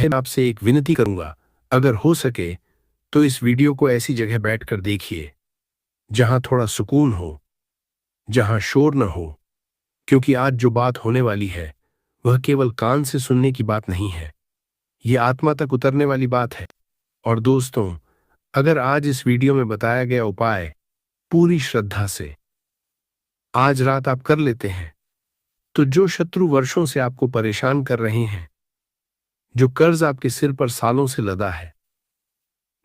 मैं आपसे एक विनती करूंगा, अगर हो सके तो इस वीडियो को ऐसी जगह बैठकर देखिए जहां थोड़ा सुकून हो, जहां शोर न हो, क्योंकि आज जो बात होने वाली है वह केवल कान से सुनने की बात नहीं है, ये आत्मा तक उतरने वाली बात है। और दोस्तों, अगर आज इस वीडियो में बताया गया उपाय पूरी श्रद्धा से आज रात आप कर लेते हैं, तो जो शत्रु वर्षों से आपको परेशान कर रहे हैं, जो कर्ज आपके सिर पर सालों से लदा है,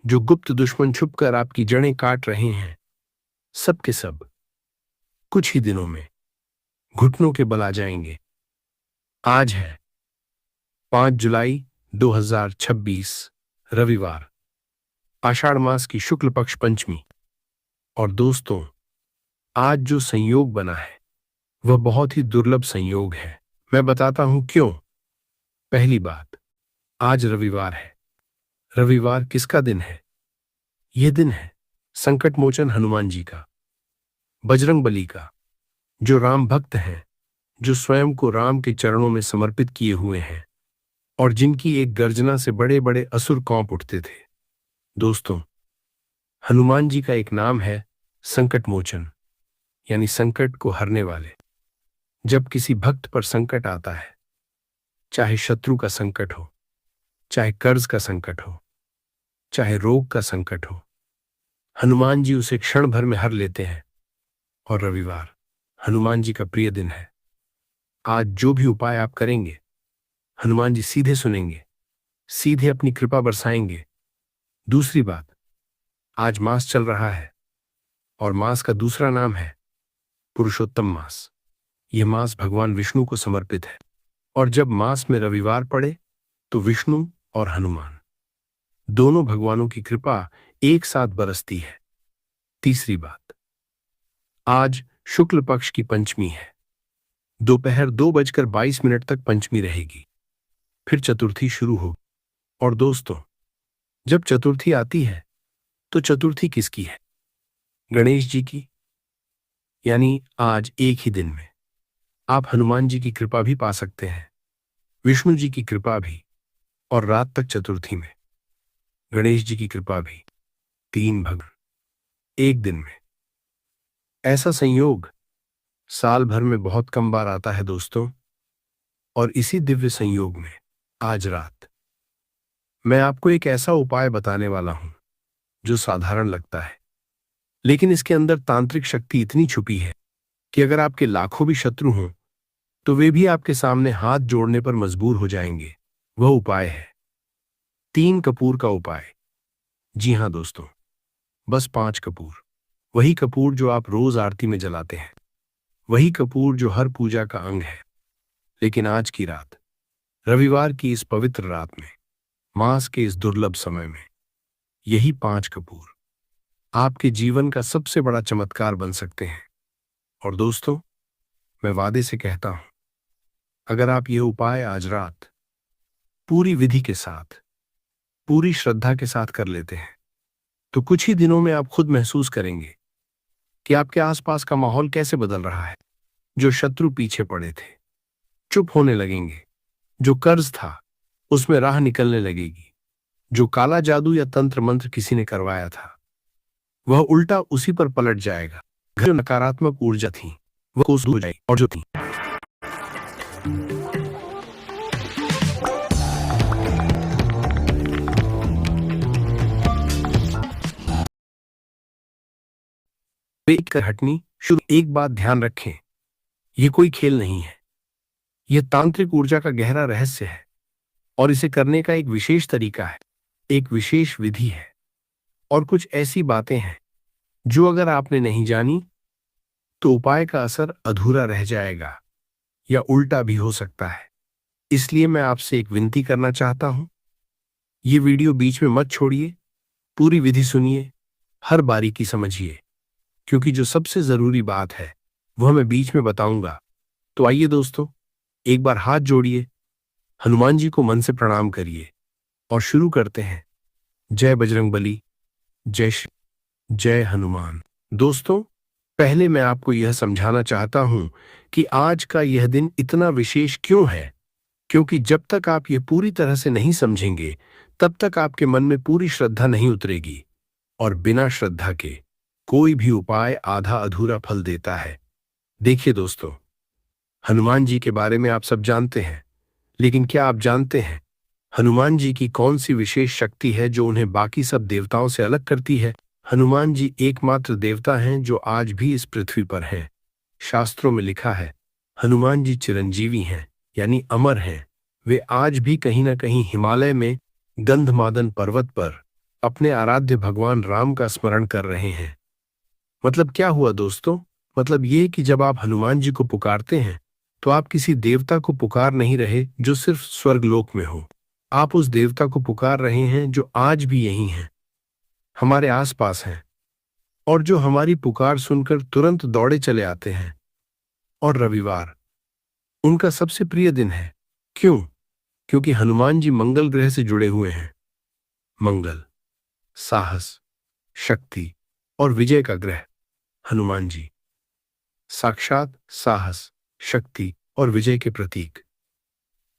जो गुप्त दुश्मन छुपकर आपकी जड़ें काट रहे हैं, सब के सब कुछ ही दिनों में घुटनों के बल आ जाएंगे। आज है 5 जुलाई 2026, रविवार, आषाढ़ मास की शुक्ल पक्ष पंचमी। और दोस्तों, आज जो संयोग बना है वह बहुत ही दुर्लभ संयोग है। मैं बताता हूं क्यों। पहली बात, आज रविवार है। रविवार किसका दिन है? यह दिन है संकट मोचन हनुमान जी का, बजरंग बली का, जो राम भक्त हैं, जो स्वयं को राम के चरणों में समर्पित किए हुए हैं और जिनकी एक गर्जना से बड़े बड़े असुर कांप उठते थे। दोस्तों, हनुमान जी का एक नाम है संकट मोचन, यानी संकट को हरने वाले। जब किसी भक्त पर संकट आता है, चाहे शत्रु का संकट हो, चाहे कर्ज का संकट हो, चाहे रोग का संकट हो, हनुमान जी उसे क्षण भर में हर लेते हैं। और रविवार हनुमान जी का प्रिय दिन है। आज जो भी उपाय आप करेंगे, हनुमान जी सीधे सुनेंगे, सीधे अपनी कृपा बरसाएंगे। दूसरी बात, आज मास चल रहा है और मास का दूसरा नाम है पुरुषोत्तम मास। यह मास भगवान विष्णु को समर्पित है और जब मास में रविवार पड़े तो विष्णु और हनुमान दोनों भगवानों की कृपा एक साथ बरसती है। तीसरी बात, आज शुक्ल पक्ष की पंचमी है। दोपहर 2:22 तक पंचमी रहेगी, फिर चतुर्थी शुरू होगी। और दोस्तों, जब चतुर्थी आती है तो चतुर्थी किसकी है? गणेश जी की। यानी आज एक ही दिन में आप हनुमान जी की कृपा भी पा सकते हैं, विष्णु जी की कृपा भी, और रात तक चतुर्थी में गणेश जी की कृपा भी। 3 भगवान एक दिन में। ऐसा संयोग साल भर में बहुत कम बार आता है दोस्तों। और इसी दिव्य संयोग में आज रात मैं आपको एक ऐसा उपाय बताने वाला हूं जो साधारण लगता है, लेकिन इसके अंदर तांत्रिक शक्ति इतनी छुपी है कि अगर आपके लाखों भी शत्रु हों तो वे भी आपके सामने हाथ जोड़ने पर मजबूर हो जाएंगे। वह उपाय है 3 कपूर का उपाय। जी हां दोस्तों, बस 5 कपूर। वही कपूर जो आप रोज आरती में जलाते हैं, वही कपूर जो हर पूजा का अंग है। लेकिन आज की रात, रविवार की इस पवित्र रात में, मास के इस दुर्लभ समय में, यही 5 कपूर आपके जीवन का सबसे बड़ा चमत्कार बन सकते हैं। और दोस्तों, मैं वादे से कहता हूं, अगर आप यह उपाय आज रात पूरी विधि के साथ, पूरी श्रद्धा के साथ कर लेते हैं, तो कुछ ही दिनों में आप खुद महसूस करेंगे कि आपके आसपास का माहौल कैसे बदल रहा है। जो शत्रु पीछे पड़े थे चुप होने लगेंगे, जो कर्ज था उसमें राह निकलने लगेगी, जो काला जादू या तंत्र मंत्र किसी ने करवाया था वह उल्टा उसी पर पलट जाएगा। जो नकारात्मक ऊर्जा थी वह कोस दूर हो जाएगी, और जो थी कर हटनी शुरू। एक बात ध्यान रखें, यह कोई खेल नहीं है, यह तांत्रिक ऊर्जा का गहरा रहस्य है और इसे करने का एक विशेष तरीका है, एक विशेष विधि है। और कुछ ऐसी बातें हैं जो अगर आपने नहीं जानी तो उपाय का असर अधूरा रह जाएगा या उल्टा भी हो सकता है। इसलिए मैं आपसे एक विनती करना चाहता हूं, ये वीडियो बीच में मत छोड़िए, पूरी विधि सुनिए, हर बारीकी समझिए, क्योंकि जो सबसे जरूरी बात है वह मैं बीच में बताऊंगा। तो आइए दोस्तों, एक बार हाथ जोड़िए, हनुमान जी को मन से प्रणाम करिए और शुरू करते हैं। जय बजरंगबली, जय हनुमान। दोस्तों, पहले मैं आपको यह समझाना चाहता हूं कि आज का यह दिन इतना विशेष क्यों है। क्योंकि जब तक आप ये पूरी तरह से नहीं समझेंगे तब तक आपके मन में पूरी श्रद्धा नहीं उतरेगी, और बिना श्रद्धा के कोई भी उपाय आधा अधूरा फल देता है। देखिए दोस्तों, हनुमान जी के बारे में आप सब जानते हैं, लेकिन क्या आप जानते हैं हनुमान जी की कौन सी विशेष शक्ति है जो उन्हें बाकी सब देवताओं से अलग करती है? हनुमान जी एकमात्र देवता हैं जो आज भी इस पृथ्वी पर हैं। शास्त्रों में लिखा है हनुमान जी चिरंजीवी हैं, यानी अमर हैं। वे आज भी कहीं ना कहीं हिमालय में गंधमादन पर्वत पर अपने आराध्य भगवान राम का स्मरण कर रहे हैं। मतलब क्या हुआ दोस्तों? मतलब ये कि जब आप हनुमान जी को पुकारते हैं तो आप किसी देवता को पुकार नहीं रहे जो सिर्फ स्वर्गलोक में हो। आप उस देवता को पुकार रहे हैं जो आज भी यही हैं, हमारे आसपास हैं, और जो हमारी पुकार सुनकर तुरंत दौड़े चले आते हैं। और रविवार उनका सबसे प्रिय दिन है। क्यों? क्योंकि हनुमान जी मंगल ग्रह से जुड़े हुए हैं। मंगल, साहस, शक्ति और विजय का ग्रह। हनुमान जी साक्षात साहस, शक्ति और विजय के प्रतीक।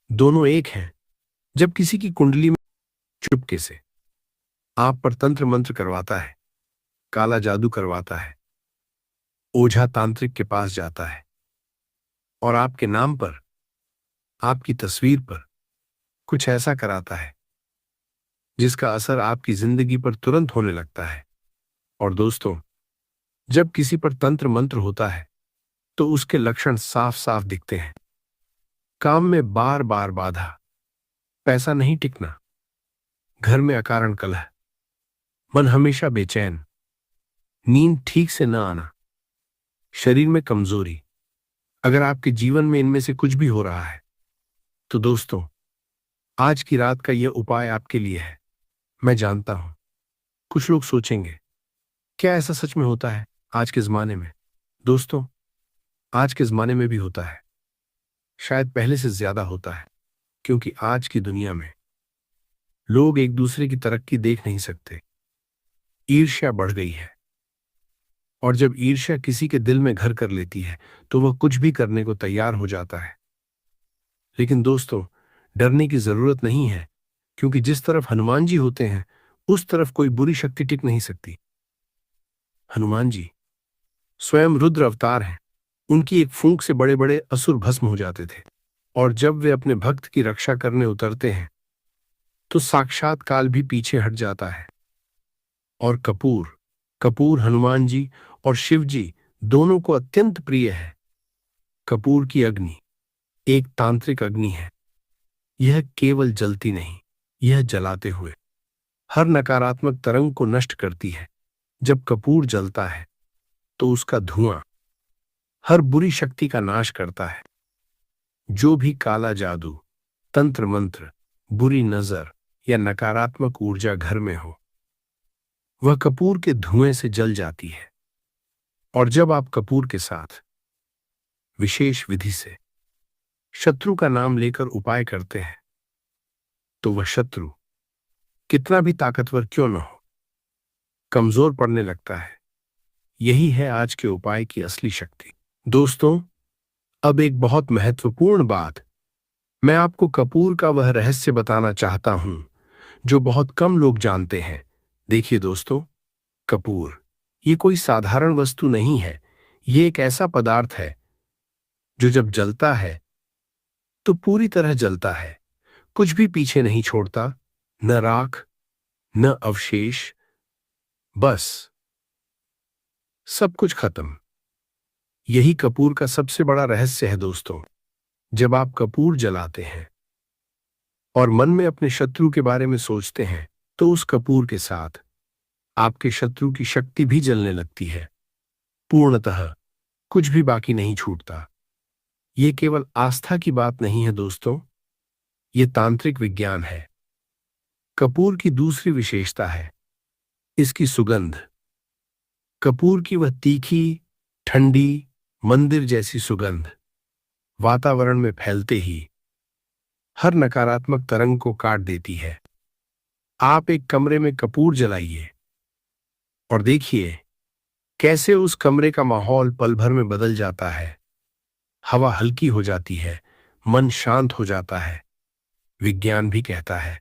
दोनों एक हैं। जब किसी की कुंडली में चुपके से आप पर तंत्र मंत्र करवाता है, काला जादू करवाता है, ओझा तांत्रिक के पास जाता है और आपके नाम पर, आपकी तस्वीर पर कुछ ऐसा कराता है जिसका असर आपकी जिंदगी पर तुरंत होने लगता है। और दोस्तों, जब किसी पर तंत्र मंत्र होता है तो उसके लक्षण साफ साफ दिखते हैं। काम में बार बार बाधा, पैसा नहीं टिकना, घर में अकारण कलह, मन हमेशा बेचैन, नींद ठीक से न आना, शरीर में कमजोरी। अगर आपके जीवन में इनमें से कुछ भी हो रहा है तो दोस्तों, आज की रात का यह उपाय आपके लिए है। मैं जानता हूं कुछ लोग सोचेंगे, क्या ऐसा सच में होता है आज के जमाने में? दोस्तों, आज के जमाने में भी होता है, शायद पहले से ज्यादा होता है, क्योंकि आज की दुनिया में लोग एक दूसरे की तरक्की देख नहीं सकते। ईर्ष्या बढ़ गई है, और जब ईर्ष्या किसी के दिल में घर कर लेती है तो वह कुछ भी करने को तैयार हो जाता है। लेकिन दोस्तों, डरने की जरूरत नहीं है, क्योंकि जिस तरफ हनुमान जी होते हैं उस तरफ कोई बुरी शक्ति टिक नहीं सकती। हनुमान जी स्वयं रुद्र अवतार हैं। उनकी एक फूंक से बड़े बड़े असुर भस्म हो जाते थे, और जब वे अपने भक्त की रक्षा करने उतरते हैं तो साक्षात काल भी पीछे हट जाता है। और कपूर कपूर हनुमान जी और शिव जी दोनों को अत्यंत प्रिय है। कपूर की अग्नि एक तांत्रिक अग्नि है। यह केवल जलती नहीं, यह जलाते हुए हर नकारात्मक तरंग को नष्ट करती है। जब कपूर जलता है तो उसका धुआं हर बुरी शक्ति का नाश करता है। जो भी काला जादू, तंत्र मंत्र, बुरी नजर या नकारात्मक ऊर्जा घर में हो, वह कपूर के धुएं से जल जाती है। और जब आप कपूर के साथ विशेष विधि से शत्रु का नाम लेकर उपाय करते हैं तो वह शत्रु कितना भी ताकतवर क्यों न हो, कमजोर पड़ने लगता है। यही है आज के उपाय की असली शक्ति। दोस्तों, अब एक बहुत महत्वपूर्ण बात, मैं आपको कपूर का वह रहस्य बताना चाहता हूं जो बहुत कम लोग जानते हैं। देखिए दोस्तों, कपूर ये कोई साधारण वस्तु नहीं है। ये एक ऐसा पदार्थ है जो जब जलता है तो पूरी तरह जलता है, कुछ भी पीछे नहीं छोड़ता, न राख न अवशेष, बस सब कुछ खत्म। यही कपूर का सबसे बड़ा रहस्य है दोस्तों। जब आप कपूर जलाते हैं और मन में अपने शत्रु के बारे में सोचते हैं तो उस कपूर के साथ आपके शत्रु की शक्ति भी जलने लगती है। पूर्णतः कुछ भी बाकी नहीं छूटता। ये केवल आस्था की बात नहीं है दोस्तों, ये तांत्रिक विज्ञान है। कपूर की दूसरी विशेषता है इसकी सुगंध। कपूर की वह तीखी, ठंडी, मंदिर जैसी सुगंध वातावरण में फैलते ही हर नकारात्मक तरंग को काट देती है। आप एक कमरे में कपूर जलाइए और देखिए कैसे उस कमरे का माहौल पल भर में बदल जाता है। हवा हल्की हो जाती है, मन शांत हो जाता है। विज्ञान भी कहता है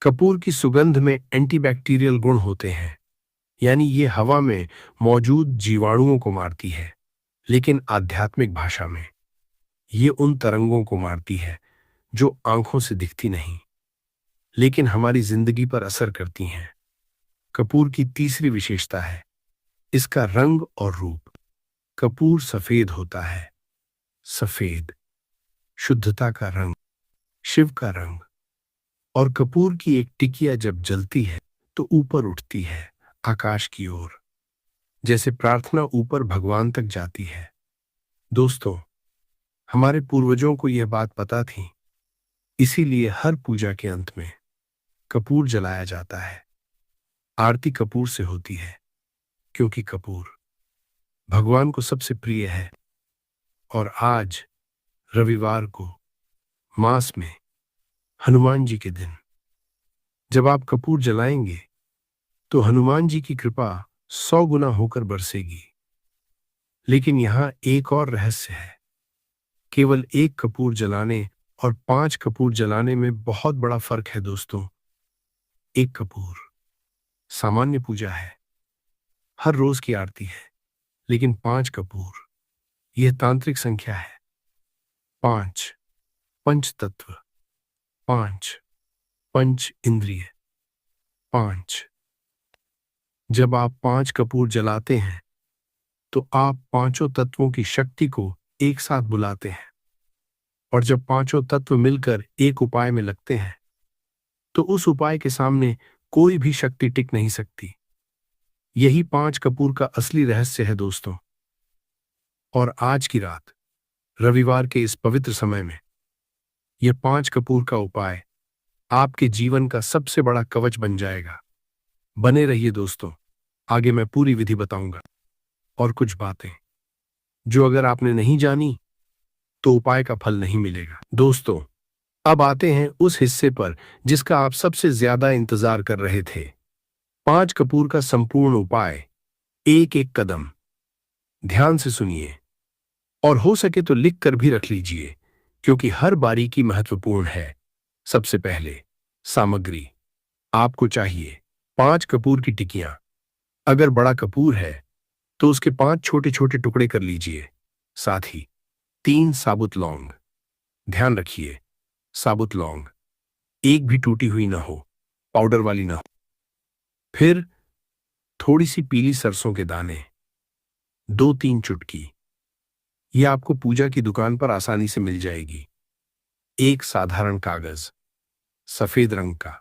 कपूर की सुगंध में एंटीबैक्टीरियल गुण होते हैं, यानी ये हवा में मौजूद जीवाणुओं को मारती है। लेकिन आध्यात्मिक भाषा में ये उन तरंगों को मारती है जो आंखों से दिखती नहीं, लेकिन हमारी जिंदगी पर असर करती हैं। कपूर की तीसरी विशेषता है इसका रंग और रूप। कपूर सफेद होता है। सफेद शुद्धता का रंग, शिव का रंग। और कपूर की एक टिकिया जब जलती है तो ऊपर उठती है आकाश की ओर, जैसे प्रार्थना ऊपर भगवान तक जाती है। दोस्तों, हमारे पूर्वजों को यह बात पता थी, इसीलिए हर पूजा के अंत में कपूर जलाया जाता है। आरती कपूर से होती है क्योंकि कपूर भगवान को सबसे प्रिय है। और आज रविवार को मास में हनुमान जी के दिन जब आप कपूर जलाएंगे तो हनुमान जी की कृपा 100 गुना होकर बरसेगी। लेकिन यहां एक और रहस्य है। केवल एक कपूर जलाने और 5 कपूर जलाने में बहुत बड़ा फर्क है दोस्तों। एक कपूर सामान्य पूजा है, हर रोज की आरती है। लेकिन 5 कपूर यह तांत्रिक संख्या है। 5 पंच तत्व, 5 पंच इंद्रिय, 5। जब आप 5 कपूर जलाते हैं तो आप पांचों तत्वों की शक्ति को एक साथ बुलाते हैं। और जब पांचों तत्व मिलकर एक उपाय में लगते हैं तो उस उपाय के सामने कोई भी शक्ति टिक नहीं सकती। यही 5 कपूर का असली रहस्य है दोस्तों। और आज की रात, रविवार के इस पवित्र समय में, यह 5 कपूर का उपाय आपके जीवन का सबसे बड़ा कवच बन जाएगा। बने रहिए दोस्तों, आगे मैं पूरी विधि बताऊंगा। और कुछ बातें जो अगर आपने नहीं जानी तो उपाय का फल नहीं मिलेगा। दोस्तों, अब आते हैं उस हिस्से पर जिसका आप सबसे ज्यादा इंतजार कर रहे थे। 5 कपूर का संपूर्ण उपाय, एक एक कदम ध्यान से सुनिए और हो सके तो लिख कर भी रख लीजिए, क्योंकि हर बारीकी महत्वपूर्ण है। सबसे पहले सामग्री। आपको चाहिए 5 कपूर की टिकियां। अगर बड़ा कपूर है तो उसके 5 छोटे छोटे टुकड़े कर लीजिए। साथ ही 3 साबुत लौंग। ध्यान रखिए, साबुत लौंग, एक भी टूटी हुई ना हो, पाउडर वाली ना हो। फिर थोड़ी सी पीली सरसों के दाने, 2-3 चुटकी। यह आपको पूजा की दुकान पर आसानी से मिल जाएगी। एक साधारण कागज, सफेद रंग का,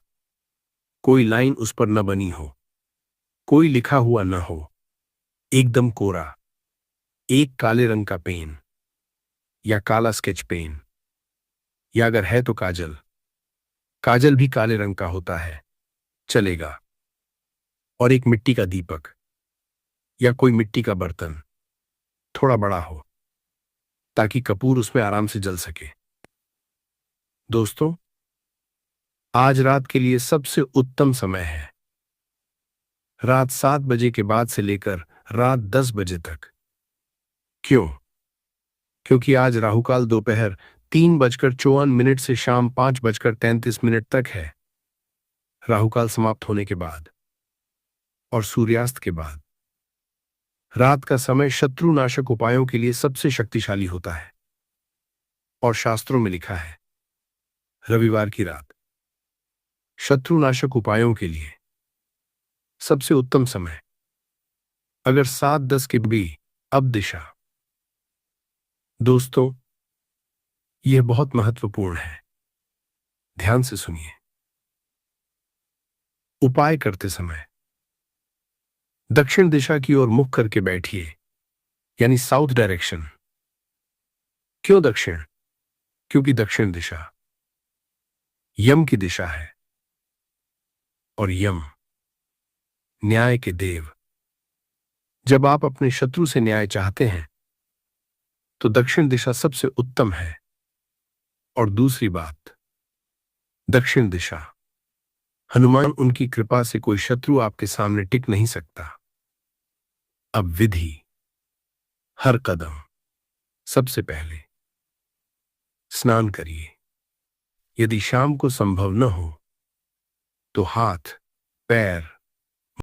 कोई लाइन उस पर न बनी हो, कोई लिखा हुआ न हो, एकदम कोरा। एक काले रंग का पेन या काला स्केच पेन, या अगर है तो काजल। काजल भी काले रंग का होता है, चलेगा। और एक मिट्टी का दीपक या कोई मिट्टी का बर्तन, थोड़ा बड़ा हो, ताकि कपूर उसमें आराम से जल सके। दोस्तों, आज रात के लिए सबसे उत्तम समय है, रात 7 बजे के बाद से लेकर रात 10 बजे तक। क्यों? क्योंकि आज राहुकाल दोपहर 3:54 से शाम 5:33 तक है। राहुकाल समाप्त होने के बाद और सूर्यास्त के बाद रात का समय शत्रुनाशक उपायों के लिए सबसे शक्तिशाली होता है। और शास्त्रों में लिखा है, रविवार की रात शत्रुनाशक उपायों के लिए सबसे उत्तम समय अगर 7-10 के बीच। अब दिशा। दोस्तों, यह बहुत महत्वपूर्ण है, ध्यान से सुनिए। उपाय करते समय दक्षिण दिशा की ओर मुख करके बैठिए, यानी साउथ डायरेक्शन। क्यों दक्षिण? क्योंकि दक्षिण दिशा यम की दिशा है, और यम न्याय के देव। जब आप अपने शत्रु से न्याय चाहते हैं तो दक्षिण दिशा सबसे उत्तम है। और दूसरी बात, दक्षिण दिशा, हनुमान उनकी कृपा से कोई शत्रु आपके सामने टिक नहीं सकता। अब विधि। हर कदम। सबसे पहले स्नान करिए। यदि शाम को संभव न हो तो हाथ, पैर